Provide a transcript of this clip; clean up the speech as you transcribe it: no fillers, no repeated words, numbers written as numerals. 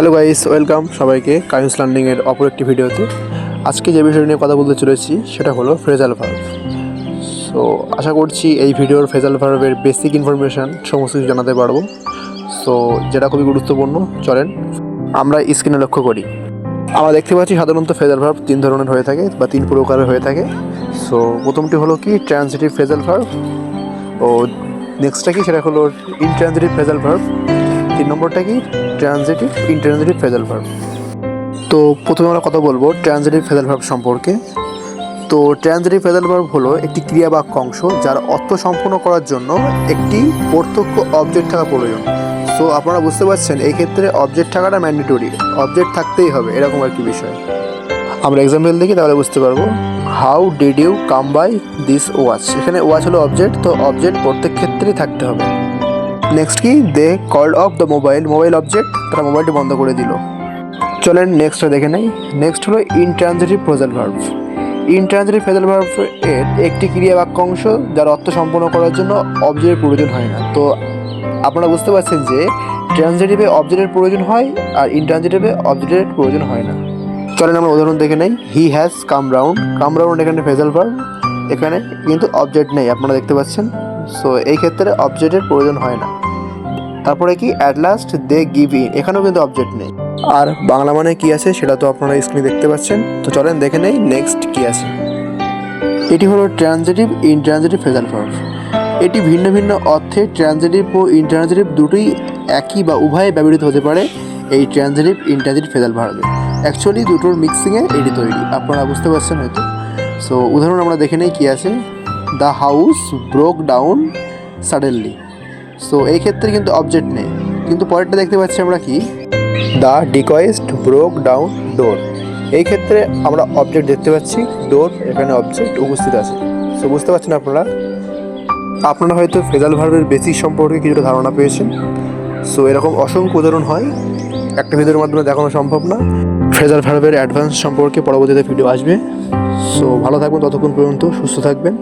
Hello guys, welcome সবাইকে কাইন্স লার্নিংয়ের অপর একটি ভিডিওতে। আজকে যে বিষয় নিয়ে কথা বলতে চলেছি সেটা হলো ফ্রেজাল ভার্ব। সো আশা করছি এই ভিডিওর ফ্রেজাল ভার্বের বেসিক ইনফরমেশান সমস্ত কিছু জানাতে পারবো। সো যেটা খুবই গুরুত্বপূর্ণ, চলেন আমরা স্ক্রিনে লক্ষ্য করি। আমরা দেখতে পাচ্ছি সাধারণত ফ্রেজাল ভার্ব তিন ধরনের হয়ে থাকে বা তিন প্রকারের হয়ে থাকে। সো প্রথমটি হলো কি ট্রান্সিটিভ ফ্রেজাল ভার্ব, ও নেক্সটটা কি সেটা হলো ইনট্রানজিটিভ ফ্রেজাল ভার্ব, তিন নম্বরটা কি ট্রানজিটিভ ইনট্রানজিটিভ ফ্রেজাল ভার্ব। তো প্রথমে আমরা কথা বলবো ট্রানজিটিভ ফ্রেজাল ভার্ব সম্পর্কে। তো ট্রানজিটিভ ফ্রেজাল ভার্ব হলো একটি ক্রিয়া বাক্য অংশ যার অর্থ সম্পন্ন করার জন্য একটি প্রত্যক্ষ অবজেক্ট থাকা প্রয়োজন। সো আপনারা বুঝতে পারছেন এই ক্ষেত্রে অবজেক্ট থাকাটা ম্যান্ডেটরি, অবজেক্ট থাকতেই হবে এরকম একটি বিষয়। আমরা এক্সাম্পল দেখি তাহলে বুঝতে পারবো। How did you come by this watch, এখানে ওয়াচ হলো অবজেক্ট, তো অবজেক্ট প্রত্যেক ক্ষেত্রেই থাকতে হবে। নেক্সট কি they called off the mobile, mobile object, তারা মোবাইলটি বন্ধ করে দিল। চলেন নেক্সটটা দেখে নেই। নেক্সট হলো intransitive phrasal verb. Intransitive phrasal verb এর একটি ক্রিয়া বাক্য অংশ যার অর্থ সম্পন্ন করার জন্য অবজেক্টের প্রয়োজন হয় না। তো আপনারা বুঝতে পারছেন যে ট্রানজিটিভে অবজেক্টের প্রয়োজন হয় আর ইনট্রানজিটিভে অবজেক্টের প্রয়োজন হয় না। চলেন আমরা উদাহরণ দেখে নেই। He has come round, come round এখানে ফ্রেজাল ভার্ব, এখানে কিন্তু অবজেক্ট নেই আপনারা দেখতে পাচ্ছেন। সো এই ক্ষেত্রে অবজেক্টের প্রয়োজন হয় না। তারপরে কি at last they give in, এখানেও কিন্তু অবজেক্ট নেই। আর বাংলা মানে কি আছে সেটা তো আপনারা স্ক্রিনে দেখতে পাচ্ছেন। তো চলেন দেখে নেই নেক্সট কি আছে। এটি হলো ট্রানজিটিভ ইনট্রানজিটিভ ফ্রেজাল ভার্ব। এটি ভিন্ন ভিন্ন অর্থে ট্রানজিটিভ ও ইনট্রানজিটিভ দুটোই একই বা উভয়ে ব্যবহৃত হতে পারে এই ট্রানজিটিভ ইনট্রানজিটিভ ফ্রেজাল ভার্বে। অ্যাকচুয়ালি দুটোর মিক্সিংয়ে এটি তৈরি, আপনারা বুঝতে পারছেন হয়তো। সো উদাহরণ আমরা দেখে নেই কী আছে। The house broke down suddenly. So এই ক্ষেত্রে কিন্তু অবজেক্ট নেই, কিন্তু পরেরটা দেখতে পাচ্ছি আমরা কি দ্য ডিকয়েস্ট ব্রোক ডাউন ডোর, এই ক্ষেত্রে আমরা অবজেক্ট দেখতে পাচ্ছি, ডোর এখানে অবজেক্ট উপস্থিত আছে। সো বুঝতে পারছেন আপনারা হয়তো ফ্রেজাল ভার্বের বেসিক সম্পর্কে কিছুটা ধারণা পেয়েছেন। সো এরকম অসংখ্য উদাহরণ হয়, একটা ভিডিওর মাধ্যমে দেখানো সম্ভব না। ফ্রেজাল ভার্বের অ্যাডভান্স সম্পর্কে পরবর্তীতে ভিডিও আসবে। সো ভালো থাকবেন, ততক্ষণ পর্যন্ত সুস্থ থাকবেন।